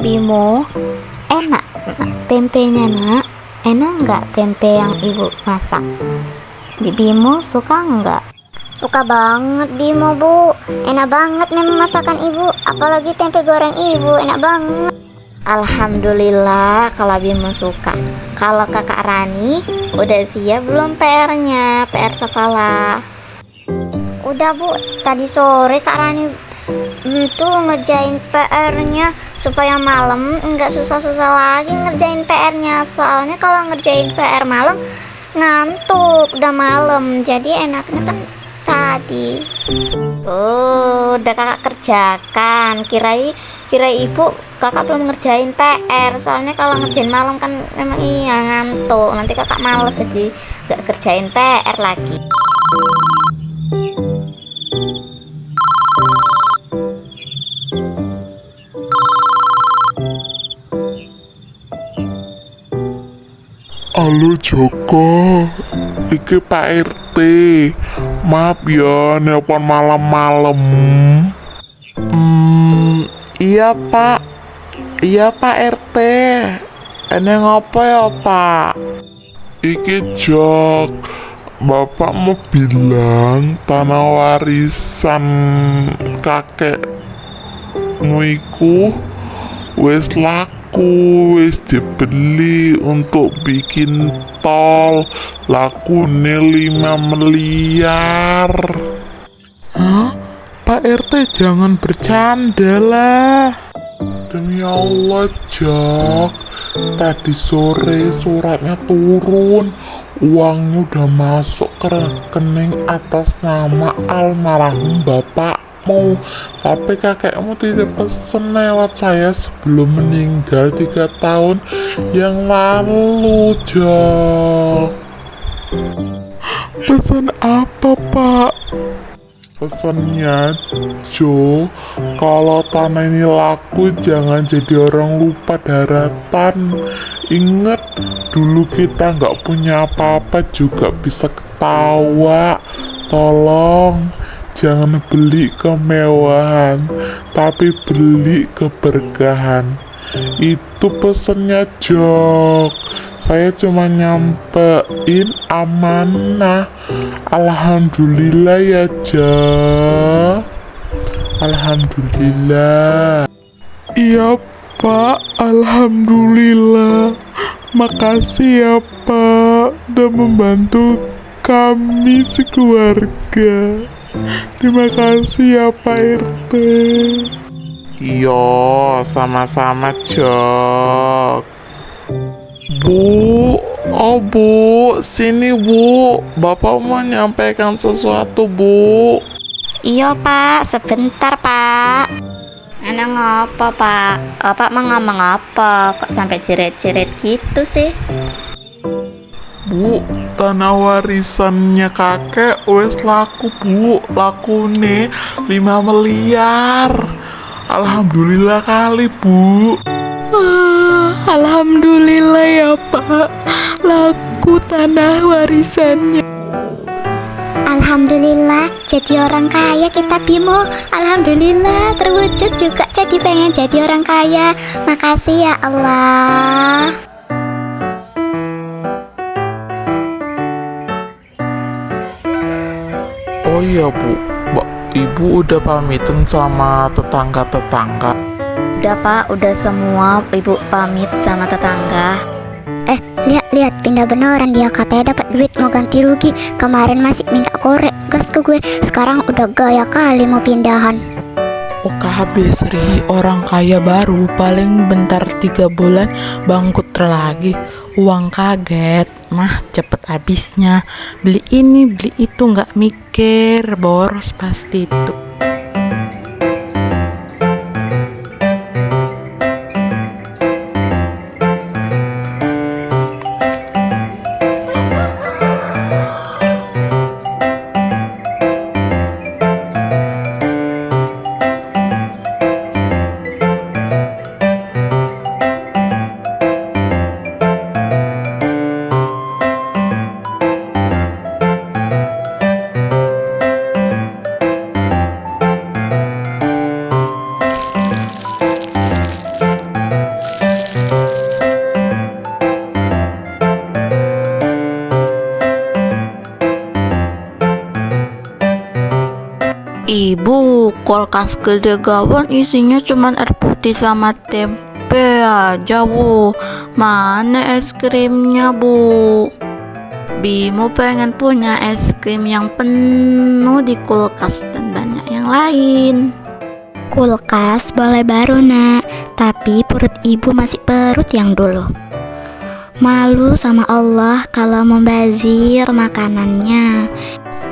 Bimo, enak tempenya nak? Enak nggak tempe yang ibu masak? Bimo suka nggak? Suka banget Bimo bu, enak banget memang masakan ibu, apalagi tempe goreng ibu, enak banget. Alhamdulillah kalau Bimo suka. Kalau kakak Rani udah siap belum PR-nya, PR sekolah? Udah bu, tadi sore Kak Rani itu ngerjain PR-nya supaya malam nggak susah-susah lagi ngerjain PR-nya. Soalnya kalau ngerjain PR malam ngantuk, udah malam, jadi enaknya kan tadi. Oh, udah kakak kerjakan. Kira ibu kakak belum ngerjain PR. Soalnya kalau ngerjain malam kan memang iya ngantuk. Nanti kakak males jadi gak kerjain PR lagi. Halo Joko, iki Pak RT. Maaf ya, nelpon malam-malam. Iya Pak RT. Ini ngapa ya Pak? Iki Jok, Bapak mau bilang tanah warisan kakekmu iku wis laku, wis dibeli untuk bikin tol, lakune 5 miliar. Hah? Pak RT jangan bercanda lah. Demi Allah Jok, tadi sore suratnya turun, uangnya udah masuk ke rekening atas nama almarhum bapakmu. Tapi kakekmu tidak pesen lewat saya sebelum meninggal 3 tahun yang lalu Jok. Pesan apa Pak? Pesannya Jo, kalau tanah ini laku jangan jadi orang lupa daratan. Ingat dulu kita nggak punya apa-apa juga bisa ketawa. Tolong jangan beli kemewahan, tapi beli keberkahan. Itu pesannya Jok. Saya cuma nyampein amanah. Alhamdulillah ya Jok. Alhamdulillah. Iya Pak, alhamdulillah. Makasih ya Pak, udah membantu kami sekeluarga. Terima kasih ya Pak RT. Iya, sama-sama Jok. Bu, oh Bu, sini Bu, Bapak mau nyampaikan sesuatu Bu. Iya Pak, sebentar Pak. Enak ngapa Pak? Pak mau ngomong apa? Kok sampai jerit-jerit gitu sih? Bu, tanah warisannya kakek wes laku Bu, lakune 5 miliar. Alhamdulillah kali Bu. Alhamdulillah ya Pak, laku tanah warisannya. Alhamdulillah jadi orang kaya kita Bimo. Alhamdulillah terwujud juga jadi pengen jadi orang kaya. Makasih ya Allah. Oh iya Bu, Ibu udah pamitan sama tetangga-tetangga. Udah Pak, udah semua ibu pamit sama tetangga. Lihat pindah beneran dia, katanya dapat duit mau ganti rugi. Kemarin masih minta korek gas ke gue, sekarang udah gaya kali mau pindahan. OKB Sri, orang kaya baru paling bentar 3 bulan bangkrut lagi. Uang kaget mah cepet habisnya. Beli ini beli itu nggak mikir, boros pasti itu. Ibu, kulkas gede gawan isinya cuman air putih sama tempe aja, Bu. Mana es krimnya, Bu? Bimo pengen punya es krim yang penuh di kulkas dan banyak yang lain. Kulkas boleh baru nak, tapi perut ibu masih perut yang dulu. Malu sama Allah kalau membazir makanannya.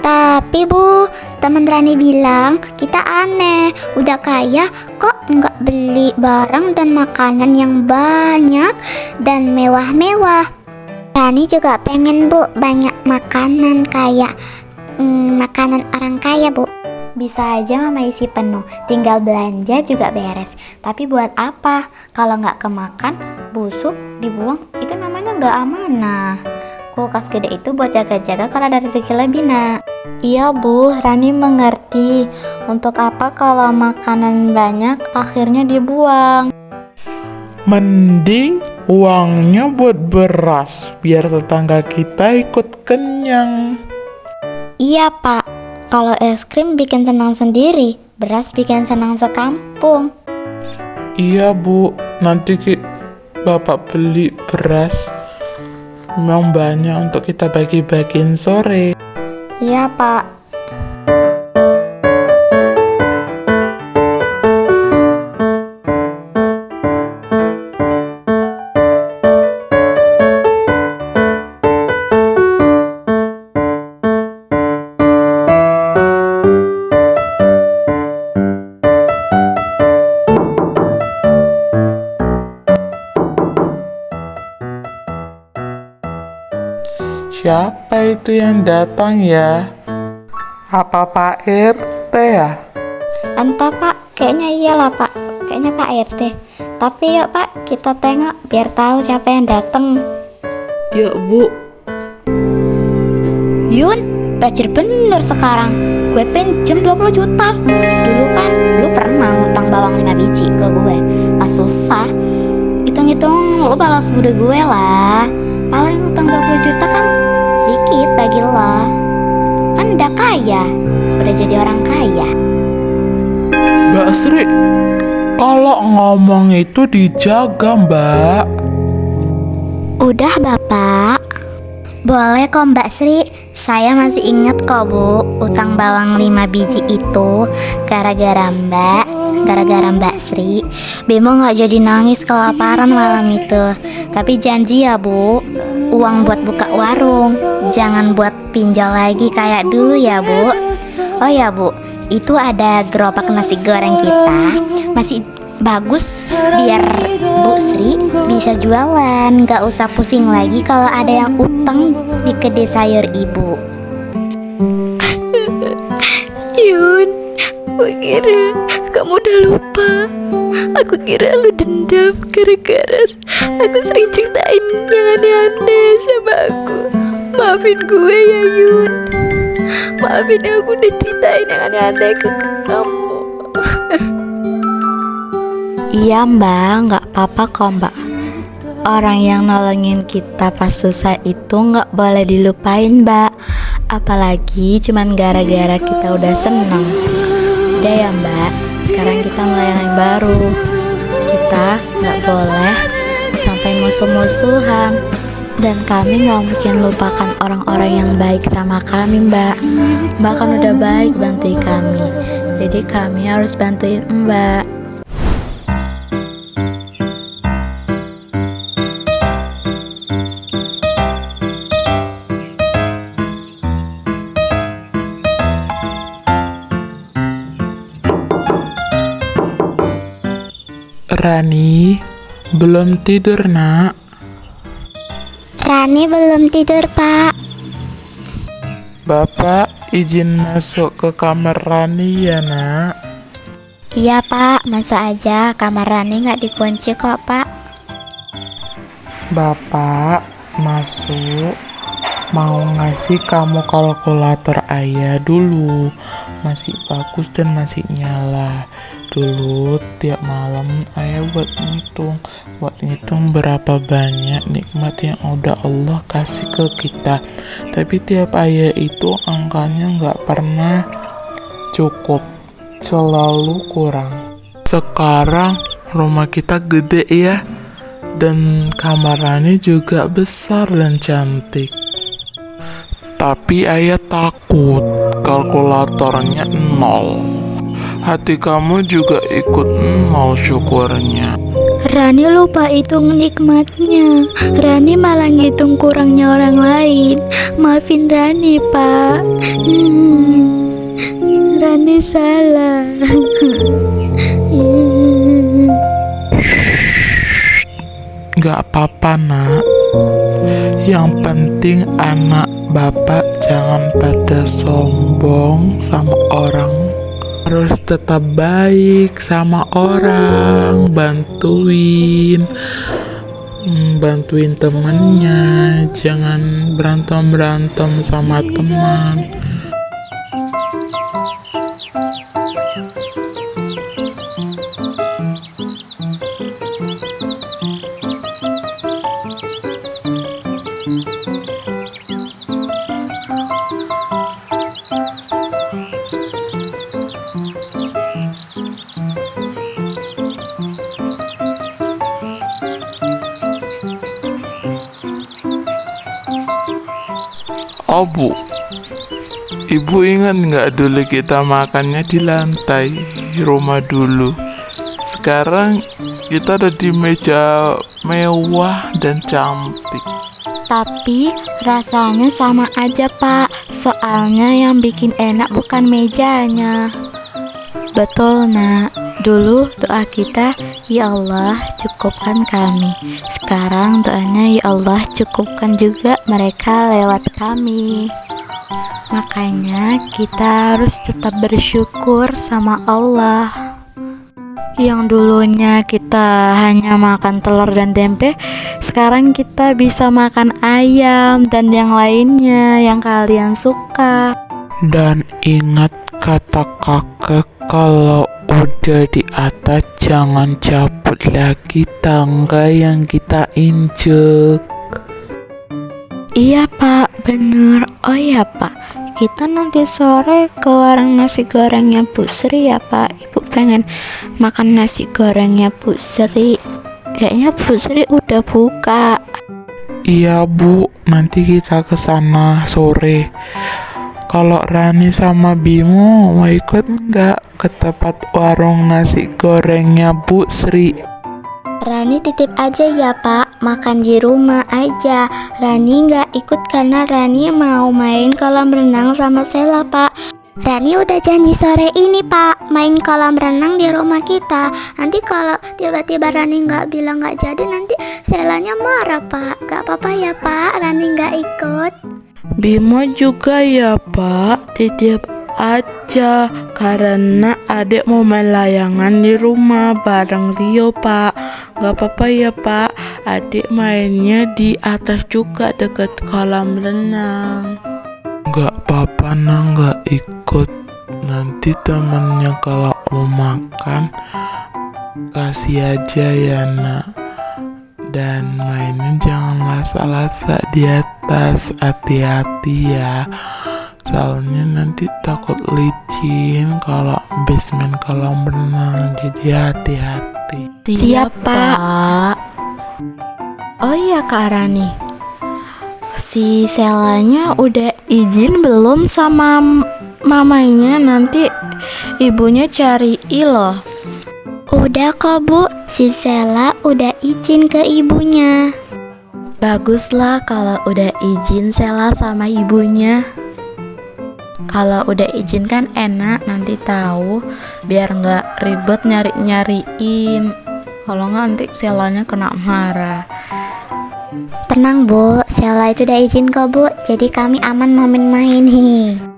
Tapi Bu, temen Rani bilang kita aneh, udah kaya kok nggak beli barang dan makanan yang banyak dan mewah-mewah. Rani juga pengen Bu banyak makanan kayak makanan orang kaya Bu. Bisa aja mama isi penuh, tinggal belanja juga beres. Tapi buat apa? Kalau nggak kemakan, busuk, dibuang, itu namanya nggak amanah. Kulkas gede itu buat jaga-jaga kalau ada rezeki lebih nak. Iya Bu, Rani mengerti. Untuk apa kalau makanan banyak akhirnya dibuang? Mending uangnya buat beras, biar tetangga kita ikut kenyang. Iya Pak, kalau es krim bikin senang sendiri, beras bikin senang sekampung. Iya Bu, nanti Bapak beli beras memang banyak untuk kita bagi-bagiin sore. Iya Pak. Siapa itu yang datang ya? Apa Pak RT ya? Entah Pak, kayaknya iyalah Pak. Kayaknya Pak RT. Tapi yuk Pak, kita tengok biar tahu siapa yang datang. Yuk Bu. Yun, tajir bener sekarang. Gue pinjem 20 juta. Dulu kan lu pernah ngutang bawang 5 biji ke gue pas susah. Hitung-hitung lu balas budi gue lah. Paling utang 20 juta kan dikit bagi lo. Kan udah kaya, udah jadi orang kaya. Mbak Sri, kalau ngomong itu dijaga Mbak. Udah Bapak. Boleh kok Mbak Sri. Saya masih inget kok Bu, utang bawang 5 biji itu gara-gara Mbak Sri. Bimo gak jadi nangis kelaparan malam itu. Tapi janji ya Bu, uang buat buka warung, jangan buat pinjol lagi kayak dulu ya Bu. Oh ya Bu, itu ada gerobak nasi goreng kita masih bagus, biar Bu Sri bisa jualan, gak usah pusing lagi kalau ada yang utang di kedai sayur Ibu. Yun, aku kira kamu udah lupa. Aku kira lu dendam gara-gara aku sering ceritain yang aneh-aneh sama aku. Maafin gue ya Yun. Maafin aku udah ceritain yang aneh-aneh ke kamu. Iya Mbak, gak apa-apa kok Mbak. Orang yang nolongin kita pas susah itu gak boleh dilupain Mbak. Apalagi cuman gara-gara kita udah seneng. Udah ya Mbak, sekarang kita mulai yang baru. Kita gak boleh sampai musuh-musuhan. Dan kami gak mungkin lupakan orang-orang yang baik sama kami Mbak. Mbak kan udah baik bantu kami. Jadi kami harus bantuin Mbak. Rani, belum tidur nak? Rani belum tidur, Pak. Bapak izin masuk ke kamar Rani ya nak? Iya, Pak. Masuk aja. Kamar Rani nggak dikunci kok, Pak. Bapak masuk mau ngasih kamu kalkulator ayah dulu. Masih bagus dan masih nyala. Dulu tiap malam ayah buat ngitung berapa banyak nikmat yang udah Allah kasih ke kita. Tapi tiap ayah itu angkanya nggak pernah cukup, selalu kurang. Sekarang rumah kita gede ya, dan kamar Rani juga besar dan cantik. Tapi ayah takut kalkulatornya 0. Hati kamu juga ikut 0 syukurnya. Rani lupa hitung nikmatnya. Rani malah ngitung kurangnya orang lain. Maafin Rani, Pak. Rani salah. Gak apa-apa nak. Yang penting anak bapak jangan pada sombong sama orang. Harus tetap baik sama orang, bantuin temennya, jangan berantem sama teman. Oh Bu, Ibu ingat nggak dulu kita makannya di lantai rumah dulu? Sekarang kita ada di meja mewah dan cantik. Tapi rasanya sama aja, Pak. Soalnya yang bikin enak bukan mejanya. Betul, Nak. Dulu doa kita, ya Allah cukupkan kami. Sekarang doanya, ya Allah cukupkan juga mereka lewat kami. Makanya kita harus tetap bersyukur sama Allah. Yang dulunya kita hanya makan telur dan tempe, sekarang kita bisa makan ayam dan yang lainnya yang kalian suka. Dan ingat kata kakek, kalau udah di atas jangan cabut lagi tangga yang kita injek. Iya Pak, bener. Oh iya Pak, kita nanti sore ke warung nasi gorengnya Bu Sri ya Pak. Ibu pengen makan nasi gorengnya Bu Sri. Kayaknya Bu Sri udah buka. Iya Bu, nanti kita ke sana sore. Kalau Rani sama Bimo mau ikut nggak ke tempat warung nasi gorengnya Bu Sri? Rani titip aja ya Pak, makan di rumah aja. Rani nggak ikut karena Rani mau main kolam renang sama Sela Pak. Rani udah janji sore ini Pak, main kolam renang di rumah kita. Nanti kalau tiba-tiba Rani nggak bilang nggak jadi, nanti Selanya marah Pak. Gak apa-apa ya Pak, Rani nggak ikut. Bimo juga ya Pak, titip aja karena adik mau main layangan di rumah bareng Rio Pak. Gak apa-apa ya Pak, adik mainnya di atas juga deket kolam renang. Gak apa-apa nah, gak ikut. Nanti temennya kalau mau makan kasih aja ya nak. Dan mainnya jangan lasa-lasa di atas, hati-hati ya. Soalnya nanti takut licin kalau basement kolam renang, jadi hati-hati. Siap Pak. Oh iya Kak Rani, si Selanya udah izin belum sama mamanya? Nanti ibunya cari loh. Udah kok Bu, si Sela udah izin ke ibunya. Baguslah kalau udah izin Sela sama ibunya. Kalau udah izin kan enak, nanti tahu biar nggak ribet nyariin. Kalau nggak nanti Selanya kena marah. Tenang Bu, Sela itu udah izin kok Bu, jadi kami aman mau main-main nih.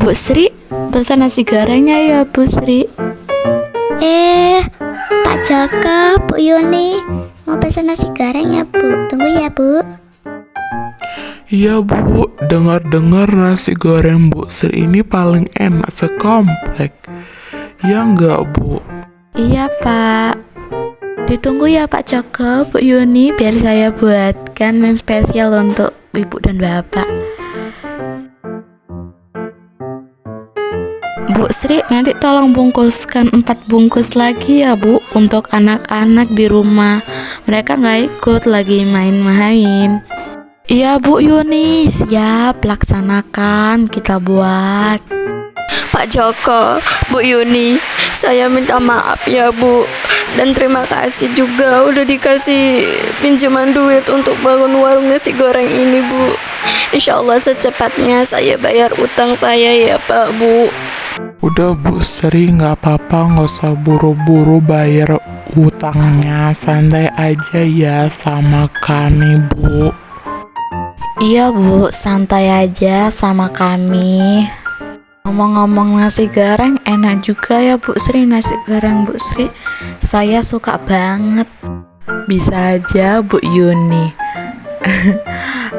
Bu Sri, pesan nasi gorengnya ya Bu Sri. Pak Joko, Bu Yuni, mau pesan nasi goreng ya Bu? Tunggu ya Bu. Iya Bu, dengar-dengar nasi goreng Bu Sri ini paling enak sekomplek. Ya enggak Bu? Iya Pak. Ditunggu ya Pak Joko, Bu Yuni, biar saya buatkan yang spesial untuk Ibu dan Bapak. Bu Sri, nanti tolong bungkuskan 4 bungkus lagi ya Bu, untuk anak-anak di rumah. Mereka nggak ikut lagi main-main. Iya Bu Yuni, siap, laksanakan, kita buat. Pak Joko, Bu Yuni, saya minta maaf ya Bu. Dan terima kasih juga udah dikasih pinjaman duit untuk bangun warung nasi goreng ini Bu. Insya Allah secepatnya saya bayar utang saya ya Pak Bu. Udah Bu Sri, nggak apa-apa, nggak usah buru-buru bayar utangnya. Santai aja ya sama kami Bu. Iya Bu, santai aja sama kami. Ngomong-ngomong nasi goreng, enak juga ya Bu Sri, nasi goreng Bu Sri. Saya suka banget. Bisa aja Bu Yuni.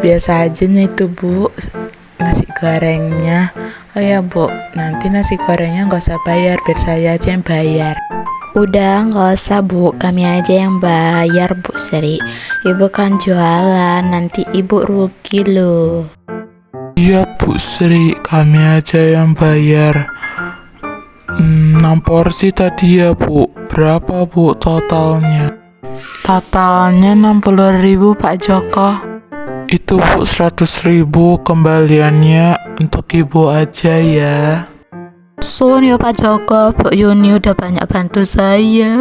Biasa aja nih itu Bu, nasi gorengnya. Oh ya Bu, nanti nasi gorengnya nggak usah bayar, biar saya aja yang bayar. Udah, nggak usah Bu, kami aja yang bayar Bu Sri. Ibu kan jualan, nanti Ibu rugi loh. Iya Bu Sri, kami aja yang bayar. 6 porsi tadi ya Bu. Berapa Bu totalnya? Totalnya 60.000 Pak Joko. Itu Bu 100.000 kembaliannya untuk Ibu aja ya. Sun ya Pak Joko, Bu Yuni udah banyak bantu saya.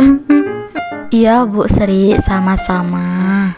Iya Bu Sri, sama-sama.